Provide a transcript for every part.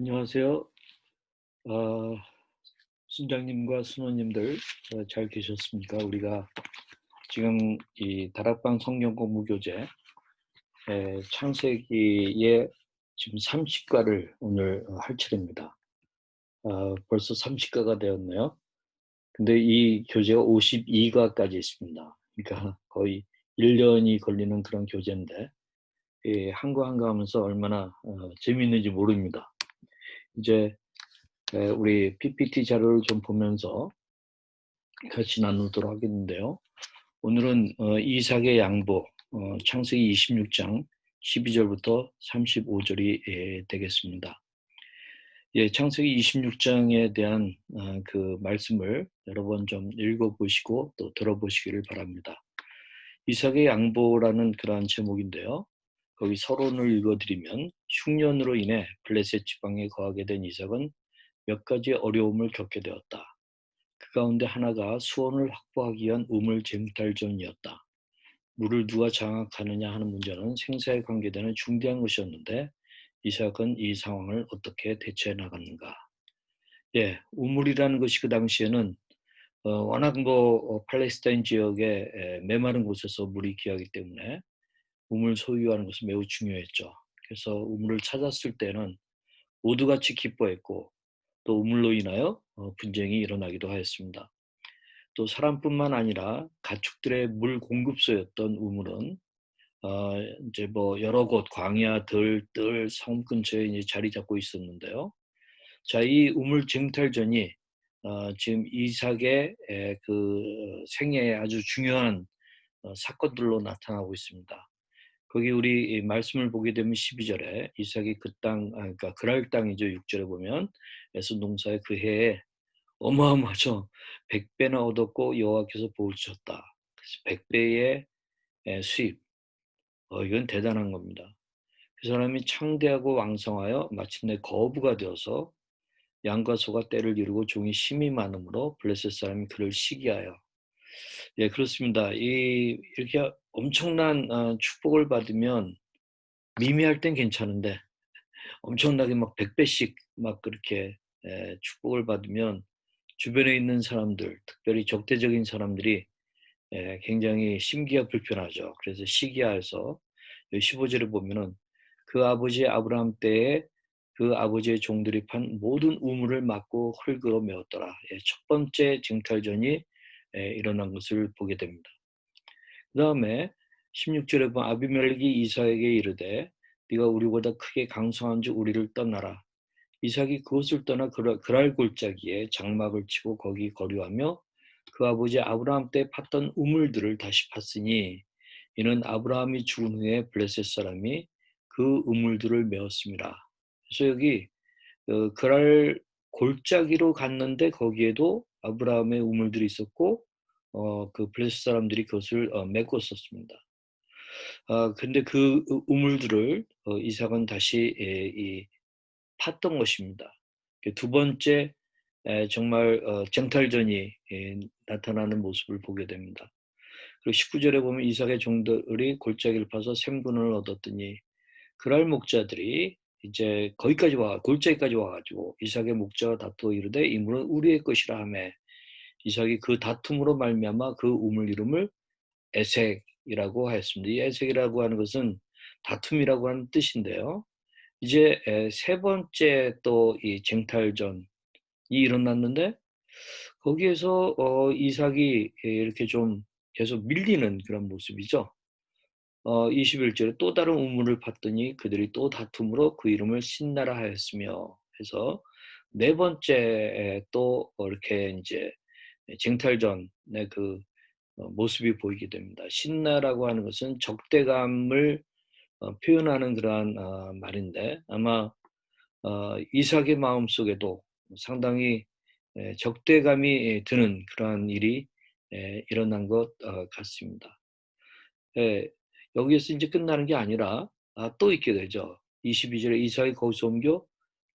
안녕하세요. 어, 순장님과 순호님들 잘 계셨습니까? 우리가 지금 이 다락방 성경 공부 교재 창세기의 지금 30과를 오늘 할 차례입니다. 벌써 30과가 되었네요. 근데 이 교재가 52과까지 있습니다. 그러니까 거의 1년이 걸리는 그런 교재인데 한 거 한 거 하면서 얼마나 재미있는지 모릅니다. 이제 우리 PPT 자료를 좀 보면서 같이 나누도록 하겠는데요. 오늘은 이삭의 양보, 창세기 26장 12절부터 35절이 되겠습니다. 예, 창세기 26장에 대한 그 말씀을 여러 번 좀 읽어보시고 또 들어보시기를 바랍니다. 이삭의 양보라는 그러한 제목인데요. 거기 서론을 읽어드리면 흉년으로 인해 블레셋 지방에 거하게 된 이삭은 몇 가지 어려움을 겪게 되었다. 그 가운데 하나가 수온을 확보하기 위한 우물 쟁탈전이었다. 물을 누가 장악하느냐 하는 문제는 생사에 관계되는 중대한 것이었는데 이삭은 이 상황을 어떻게 대처해 나갔는가. 예, 우물이라는 것이 그 당시에는 워낙 팔레스타인 지역의 메마른 곳에서 물이 귀하기 때문에 우물 소유하는 것은 매우 중요했죠. 그래서 우물을 찾았을 때는 모두 같이 기뻐했고 또 우물로 인하여 분쟁이 일어나기도 하였습니다. 또 사람뿐만 아니라 가축들의 물 공급소였던 우물은 이제 여러 곳 광야, 들, 섬 근처에 이제 자리 잡고 있었는데요. 자, 이 우물 쟁탈전이 지금 이삭의 그 생애에 아주 중요한 사건들로 나타나고 있습니다. 거기 우리 이 말씀을 보게 되면 12절에 이삭이 그 땅, 그러니까 그랄 땅이죠. 6절에 보면 에서 농사의 그 해에 어마어마하죠. 100배나 얻었고 여호와께서 복을 주셨다. 그래서 100배의 수입. 이건 대단한 겁니다. 그 사람이 창대하고 왕성하여 마침내 거부가 되어서 양과 소가 떼를 이루고 종이 심이 많음으로 블레셋 사람이 그를 시기하여. 예, 그렇습니다. 이렇게 엄청난 축복을 받으면 미미할 땐 괜찮은데 엄청나게 막 100배씩 막 그렇게 축복을 받으면 주변에 있는 사람들, 특별히 적대적인 사람들이 굉장히 심기가 불편하죠. 그래서 시기하여서 15절에 보면은 그 아버지 아브라함 때에 그 아버지의 종들이 판 모든 우물을 막고 흙으로 메웠더라. 예, 첫 번째 쟁탈전이 일어난 것을 보게 됩니다. 그 다음에 16절에 보면 아비멜렉이 이삭에게 이르되 네가 우리보다 크게 강성한지 우리를 떠나라. 이삭이 그곳을 떠나 그랄 골짜기에 장막을 치고 거기 거류하며 그 아버지 아브라함 때 팠던 우물들을 다시 팠으니 이는 아브라함이 죽은 후에 블레셋 사람이 그 우물들을 메웠습니다. 그래서 여기 그랄 골짜기로 갔는데 거기에도 아브라함의 우물들이 있었고 그 블레셋 사람들이 그것을 메꿨었습니다. 근데 그 우물들을 이삭은 다시 이 팠던 것입니다. 두 번째 정말 쟁탈전이 나타나는 모습을 보게 됩니다. 그리고 19절에 보면 이삭의 종들이 골짜기를 파서 샘근을 얻었더니 그랄 목자들이 이제 거기까지 골짜기까지 와가지고 이삭의 목자와 다투어 이르되 이 물은 우리의 것이라 하매 이삭이 그 다툼으로 말미암아 그 우물 이름을 에색이라고 하였습니다. 이 에색이라고 하는 것은 다툼이라고 하는 뜻인데요. 이제 세 번째 또 이 쟁탈전이 일어났는데 거기에서 이삭이 이렇게 좀 계속 밀리는 그런 모습이죠. 21절에 또 다른 우물을 팠더니 그들이 또 다툼으로 그 이름을 신나라 하였으며 해서 네 번째 또 이렇게 이제 쟁탈전의 그 모습이 보이게 됩니다. 신나라고 하는 것은 적대감을 표현하는 그러한 말인데 아마 이삭의 마음속에도 상당히 적대감이 드는 그러한 일이 일어난 것 같습니다. 예, 여기에서 이제 끝나는 게 아니라 또 있게 되죠. 22절에 이삭이 거기서 옮겨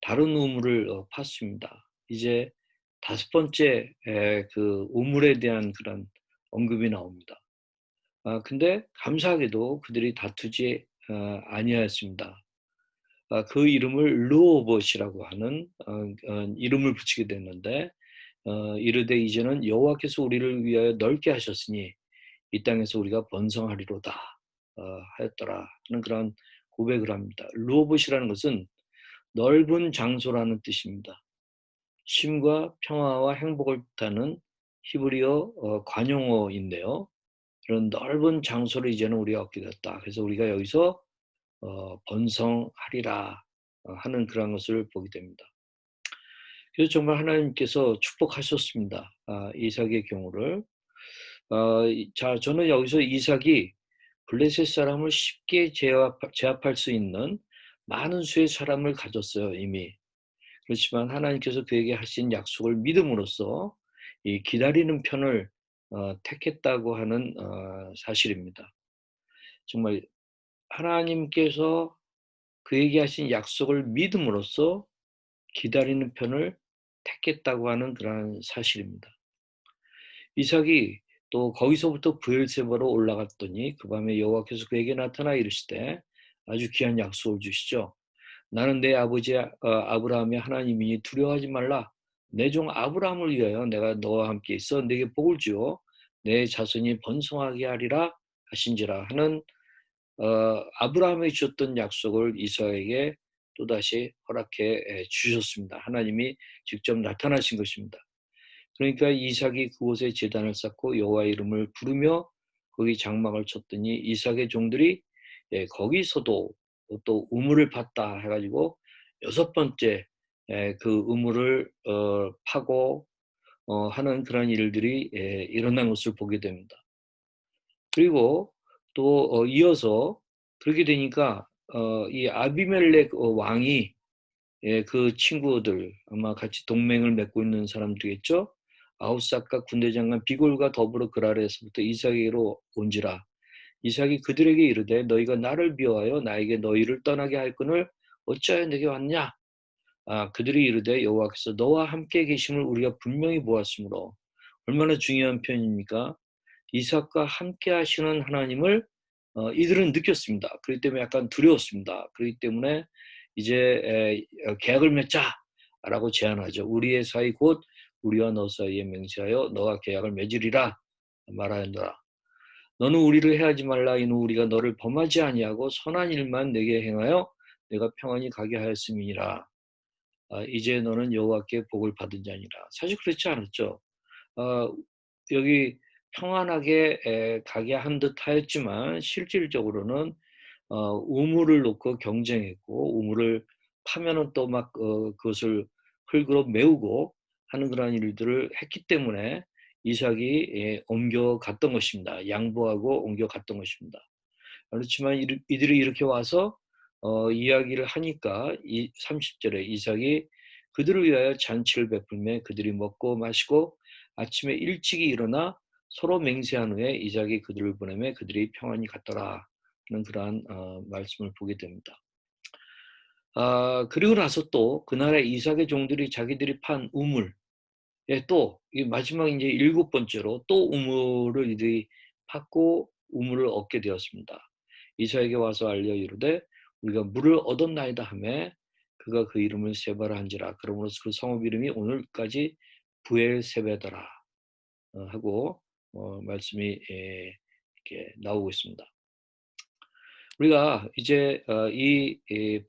다른 우물을 팠습니다. 이제 다섯 번째 그 우물에 대한 그런 언급이 나옵니다. 근데 감사하게도 그들이 다투지 아니하였습니다. 그 이름을 르호봇이라고 하는 이름을 붙이게 됐는데, 이르되 이제는 여호와께서 우리를 위하여 넓게 하셨으니 이 땅에서 우리가 번성하리로다 하였더라 하는 그런 고백을 합니다. 르호봇이라는 것은 넓은 장소라는 뜻입니다. 쉼과 평화와 행복을 뜻하는 히브리어 관용어인데요. 그런 넓은 장소를 이제는 우리가 얻게 됐다. 그래서 우리가 여기서 번성하리라 하는 그런 것을 보게 됩니다. 그래서 정말 하나님께서 축복하셨습니다. 이삭의 경우를. 자, 저는 여기서 이삭이 블레셋 사람을 쉽게 제압할 수 있는 많은 수의 사람을 가졌어요, 이미. 그렇지만 하나님께서 그에게 하신 약속을 믿음으로써 이 기다리는 편을 택했다고 하는 사실입니다. 정말 하나님께서 그에게 하신 약속을 믿음으로써 기다리는 편을 택했다고 하는 그러한 사실입니다. 이삭이 또 거기서부터 브엘세바로 올라갔더니 그 밤에 여호와께서 그에게 나타나 이르시되 아주 귀한 약속을 주시죠. 나는 내 아버지 아브라함의 하나님이니 두려워하지 말라. 내 종 아브라함을 위하여 내가 너와 함께 있어 네게 복을 주어 내 자손이 번성하게 하리라 하신지라 하는 아브라함에게 주셨던 약속을 이삭에게 또다시 허락해 주셨습니다. 하나님이 직접 나타나신 것입니다. 그러니까 이삭이 그곳에 제단을 쌓고 여호와의 이름을 부르며 거기 장막을 쳤더니 이삭의 종들이 거기서도 또 우물을 팠다 해가지고 여섯 번째 그 우물을 파고 하는 그런 일들이 일어난 것을 보게 됩니다. 그리고 또 이어서 그렇게 되니까 이 아비멜렉 왕이 그 친구들 아마 같이 동맹을 맺고 있는 사람들이겠죠. 아웃삭과 군대장관 비골과 더불어 그랄에서부터 이삭에게로 온지라. 이삭이 그들에게 이르되 너희가 나를 미워하여 나에게 너희를 떠나게 할거늘 어찌하여 내게 왔냐? 그들이 이르되 여호와께서 너와 함께 계심을 우리가 분명히 보았으므로 얼마나 중요한 표현입니까? 이삭과 함께 하시는 하나님을 이들은 느꼈습니다. 그렇기 때문에 약간 두려웠습니다. 그렇기 때문에 이제 계약을 맺자라고 제안하죠. 우리의 사이 곧 우리와 너 사이에 맹세하여 너가 계약을 맺으리라 말하였노라. 너는 우리를 해하지 말라. 이는 우리가 너를 범하지 아니하고 선한 일만 내게 행하여 내가 평안히 가게 하였음이니라. 이제 너는 여호와께 복을 받은 자니라. 사실 그렇지 않았죠. 여기 평안하게 가게 한 듯 하였지만 실질적으로는 우물을 놓고 경쟁했고 우물을 파면은 또 막 그것을 흙으로 메우고 하는 그런 일들을 했기 때문에 이삭이 옮겨갔던 것입니다. 양보하고 옮겨갔던 것입니다. 그렇지만 이들이 이렇게 와서 이야기를 하니까 30절에 이삭이 그들을 위하여 잔치를 베풀며 그들이 먹고 마시고 아침에 일찍이 일어나 서로 맹세한 후에 이삭이 그들을 보내며 그들이 평안히 갔더라 하는 그러한 말씀을 보게 됩니다. 그리고 나서 또 그날에 이삭의 종들이 자기들이 판 우물에 또 마지막 이제 7번째로 또 우물을 이들이 팠고 우물을 얻게 되었습니다. 이삭에게 와서 알려 이르되 우리가 물을 얻었나이다 하매 그가 그 이름을 세바라 한지라. 그러므로서 그 성읍 이름이 오늘까지 부엘세베더라 하고 말씀이 이렇게 나오고 있습니다. 우리가 이제 이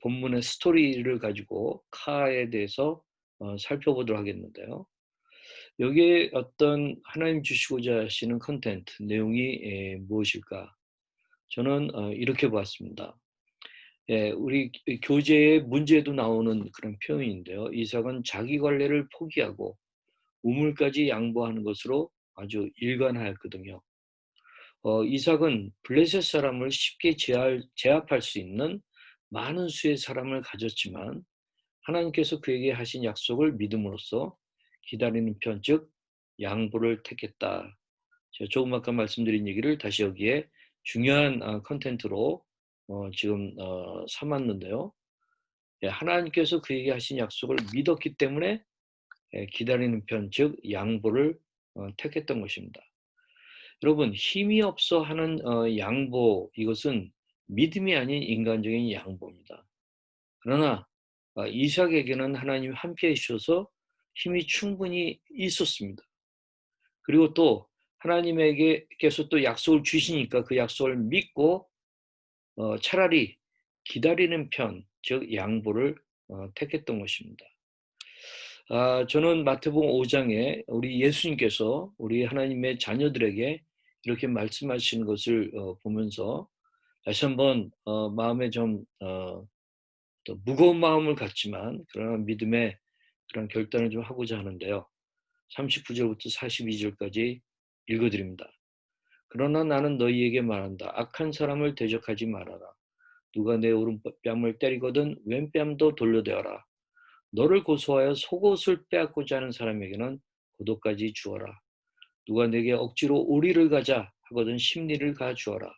본문의 스토리를 가지고 카에 대해서 살펴보도록 하겠는데요. 여기에 어떤 하나님 주시고자 하시는 컨텐트, 내용이 무엇일까? 저는 이렇게 봤습니다. 우리 교재에 문제도 나오는 그런 표현인데요. 이삭은 자기 관례를 포기하고 우물까지 양보하는 것으로 아주 일관하였거든요. 이삭은 블레셋 사람을 쉽게 제압할 수 있는 많은 수의 사람을 가졌지만 하나님께서 그에게 하신 약속을 믿음으로써 기다리는 편, 즉 양보를 택했다. 제가 조금 아까 말씀드린 얘기를 다시 여기에 중요한 컨텐츠로 지금 삼았는데요. 하나님께서 그에게 하신 약속을 믿었기 때문에 기다리는 편, 즉 양보를 택했던 것입니다. 여러분, 힘이 없어 하는 양보, 이것은 믿음이 아닌 인간적인 양보입니다. 그러나 이삭에게는 하나님이 함께 해 주셔서 힘이 충분히 있었습니다. 그리고 또 하나님에게께서 또 약속을 주시니까 그 약속을 믿고 차라리 기다리는 편, 즉 양보를 택했던 것입니다. 저는 마태복음 5장에 우리 예수님께서 우리 하나님의 자녀들에게 이렇게 말씀하시는 것을 보면서 다시 한번 마음에 좀 또 무거운 마음을 갖지만 그러나 믿음의 그런 결단을 좀 하고자 하는데요. 39절부터 42절까지 읽어드립니다. 그러나 나는 너희에게 말한다. 악한 사람을 대적하지 말아라. 누가 내 오른뺨을 때리거든 왼뺨도 돌려대어라. 너를 고소하여 속옷을 빼앗고자 하는 사람에게는 고도까지 주어라. 누가 내게 억지로 오리를 가자 하거든 십리를 가주어라.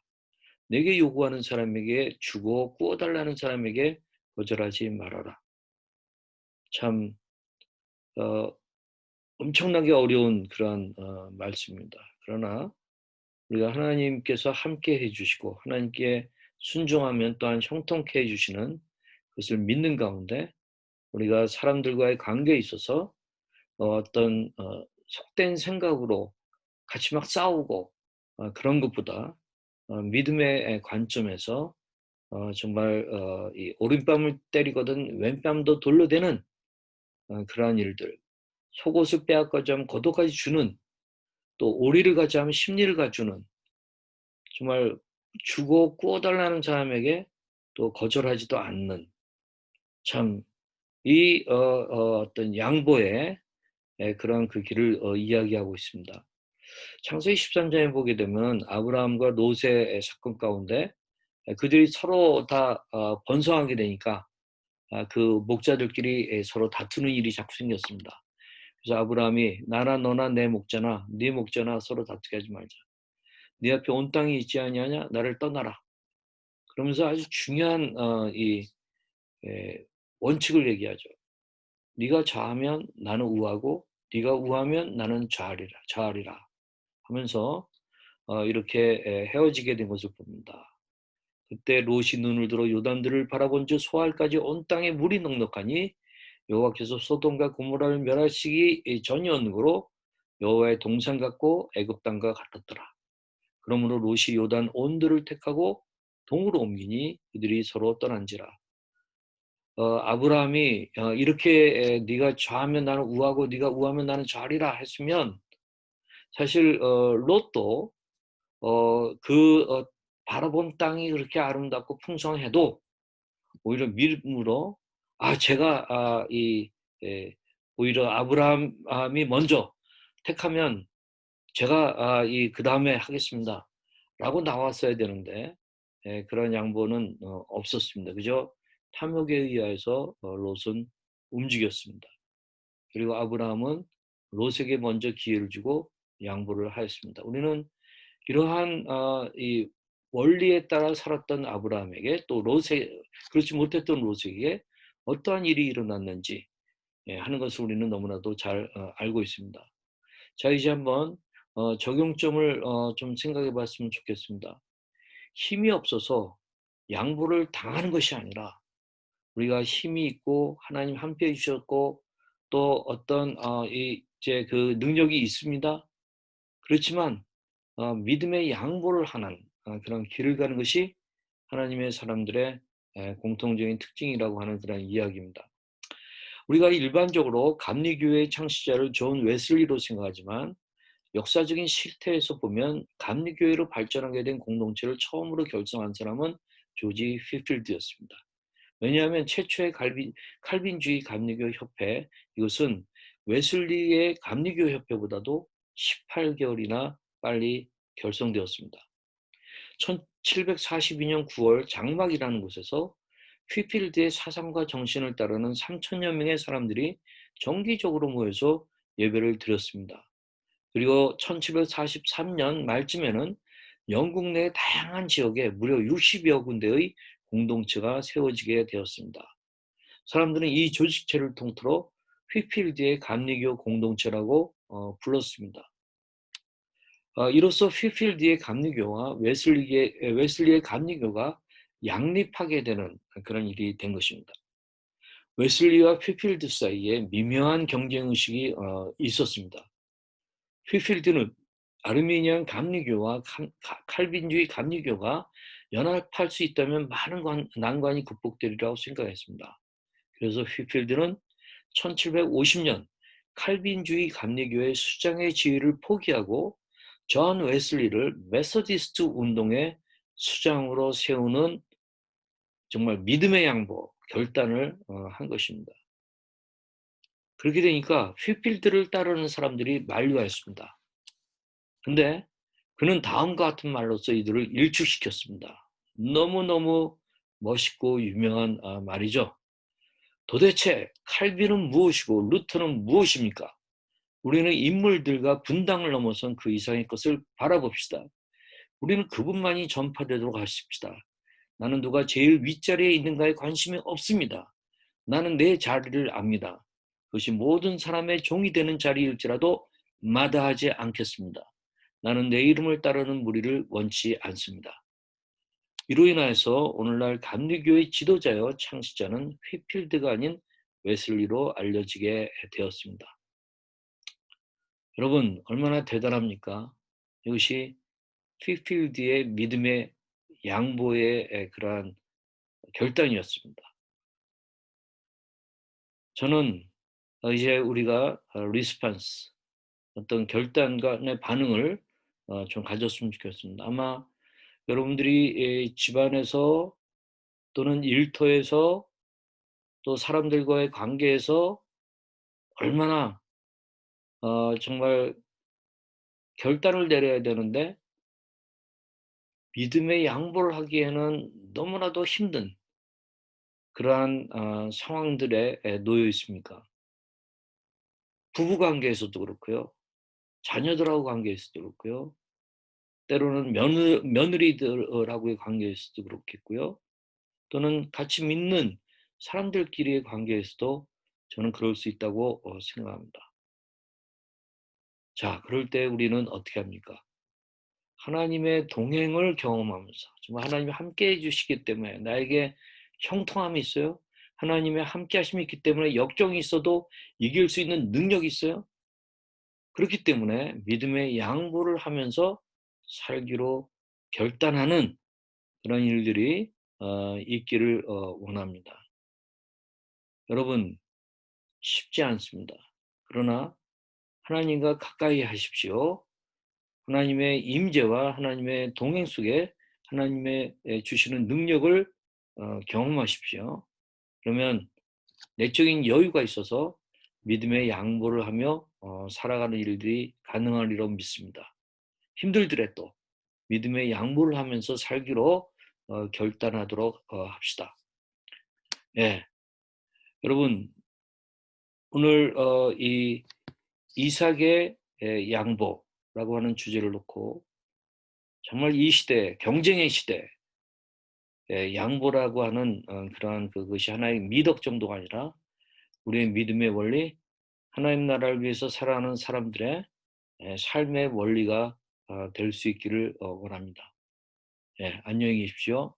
내게 요구하는 사람에게 주고 꾸어달라는 사람에게 거절하지 말아라. 참 엄청나게 어려운 그러한 말씀입니다. 그러나 우리가 하나님께서 함께 해주시고 하나님께 순종하면 또한 형통케 해주시는 것을 믿는 가운데 우리가 사람들과의 관계에 있어서 어떤 속된 생각으로 같이 막 싸우고 그런 것보다 믿음의 관점에서 정말 이 오른뺨을 때리거든 왼뺨도 돌려대는 그러한 일들, 속옷을 빼앗고자 하면 겉옷까지 주는, 또 오리를 가자 하면 십리를 가주는, 정말 주고 꾸어달라는 사람에게 또 거절하지도 않는, 참 이 어떤 양보의 그런 그 길을 이야기하고 있습니다. 창세기 13장에 보게 되면 아브라함과 롯의 사건 가운데 그들이 서로 다 번성하게 되니까 그 목자들끼리 서로 다투는 일이 자꾸 생겼습니다. 그래서 아브라함이 나나 너나 내 목자나 네 목자나 서로 다투게 하지 말자. 네 앞에 온 땅이 있지 아니하냐? 나를 떠나라. 그러면서 아주 중요한 이 원칙을 얘기하죠. 네가 좌하면 나는 우하고 네가 우하면 나는 좌하리라 하면서 이렇게 헤어지게 된 것을 봅니다. 그때 롯이 눈을 들어 요단들을 바라본즉 소알까지 온 땅에 물이 넉넉하니 여호와께서 소돔과 고모라를 멸하시기 전이었으므로 여호와의 동산 같고 애굽 땅과 같았더라. 그러므로 롯이 요단 온들을 택하고 동으로 옮기니 그들이 서로 떠난지라. 아브라함이 이렇게 네가 좌하면 나는 우하고 네가 우하면 나는 좌리라 했으면 사실 롯도 바라본 땅이 그렇게 아름답고 풍성해도 오히려 믿음으로 제가 오히려 아브라함이 먼저 택하면 제가 그 다음에 하겠습니다라고 나왔어야 되는데 그런 양보는 없었습니다. 그저 탐욕에 의해서 롯은 움직였습니다. 그리고 아브라함은 롯에게 먼저 기회를 주고 양보를 하였습니다. 우리는 이러한 이 원리에 따라 살았던 아브라함에게 또 그렇지 못했던 롯에게 어떠한 일이 일어났는지 하는 것을 우리는 너무나도 잘 알고 있습니다. 자, 이제 한번 적용점을 좀 생각해 봤으면 좋겠습니다. 힘이 없어서 양보를 당하는 것이 아니라 우리가 힘이 있고 하나님 함께 해 주셨고 또 어떤 이제 그 능력이 있습니다. 그렇지만 믿음의 양보를 하는 그런 길을 가는 것이 하나님의 사람들의 공통적인 특징이라고 하는 그런 이야기입니다. 우리가 일반적으로 감리교회의 창시자를 존 웨슬리로 생각하지만 역사적인 실태에서 보면 감리교회로 발전하게 된 공동체를 처음으로 결성한 사람은 조지 휘필드였습니다. 왜냐하면 최초의 칼빈주의 감리교 협회, 이것은 웨슬리의 감리교 협회보다도 18개월이나 빨리 결성되었습니다. 1742년 9월 장막이라는 곳에서 휘필드의 사상과 정신을 따르는 3천여 명의 사람들이 정기적으로 모여서 예배를 드렸습니다. 그리고 1743년 말쯤에는 영국 내 다양한 지역에 무려 60여 군데의 공동체가 세워지게 되었습니다. 사람들은 이 조직체를 통틀어 휘필드의 감리교 공동체라고 불렀습니다. 이로써 휘필드의 감리교와 웨슬리의 감리교가 양립하게 되는 그런 일이 된 것입니다. 웨슬리와 휘필드 사이에 미묘한 경쟁 의식이 있었습니다. 휘필드는 아르미니안 감리교와 칼빈주의 감리교가 연합할 수 있다면 많은 난관이 극복되리라고 생각했습니다. 그래서 휘필드는 1750년 칼빈주의 감리교의 수장의 지위를 포기하고 존 웨슬리를 메소디스트 운동의 수장으로 세우는 정말 믿음의 양보 결단을 한 것입니다. 그렇게 되니까 휘필드를 따르는 사람들이 만류하였습니다. 근데 그는 다음과 같은 말로써 이들을 일축시켰습니다. 너무너무 멋있고 유명한 말이죠. 도대체 칼빈은 무엇이고 루터는 무엇입니까? 우리는 인물들과 분당을 넘어선 그 이상의 것을 바라봅시다. 우리는 그분만이 전파되도록 하십시다. 나는 누가 제일 윗자리에 있는가에 관심이 없습니다. 나는 내 자리를 압니다. 그것이 모든 사람의 종이 되는 자리일지라도 마다하지 않겠습니다. 나는 내 이름을 따르는 무리를 원치 않습니다. 이로 인하여서 오늘날 감리교의 지도자여 창시자는 휘필드가 아닌 웨슬리로 알려지게 되었습니다. 여러분 얼마나 대단합니까? 이것이 휘필드의 믿음의 양보의 그러한 결단이었습니다. 저는 이제 우리가 리스판스 어떤 결단간의 반응을 좀 가졌으면 좋겠습니다. 아마 여러분들이 집안에서 또는 일터에서 또 사람들과의 관계에서 얼마나 정말 결단을 내려야 되는데 믿음의 양보를 하기에는 너무나도 힘든 그러한 상황들에 놓여 있습니까? 부부 관계에서도 그렇고요. 자녀들하고 관계에서도 그렇고요. 때로는 며느리들하고의 관계에서도 그렇겠고요. 또는 같이 믿는 사람들끼리의 관계에서도 저는 그럴 수 있다고 생각합니다. 자, 그럴 때 우리는 어떻게 합니까? 하나님의 동행을 경험하면서 정말 하나님이 함께해 주시기 때문에 나에게 형통함이 있어요. 하나님의 함께하심이 있기 때문에 역경이 있어도 이길 수 있는 능력이 있어요. 그렇기 때문에 믿음의 양보를 하면서 살기로 결단하는 그런 일들이 있기를 원합니다. 여러분 쉽지 않습니다. 그러나 하나님과 가까이 하십시오. 하나님의 임재와 하나님의 동행 속에 하나님의 주시는 능력을 경험하십시오. 그러면 내적인 여유가 있어서 믿음의 양보를 하며 살아가는 일들이 가능하리라 믿습니다. 힘들더라도 믿음의 양보를 하면서 살기로 결단하도록 합시다. 예, 여러분 오늘 이 이삭의 양보라고 하는 주제를 놓고 정말 이 시대, 경쟁의 시대, 양보라고 하는 그러한 그것이 하나의 미덕 정도가 아니라 우리의 믿음의 원리, 하나님 나라를 위해서 살아가는 사람들의 삶의 원리가 될 수 있기를 원합니다. 안녕히 계십시오.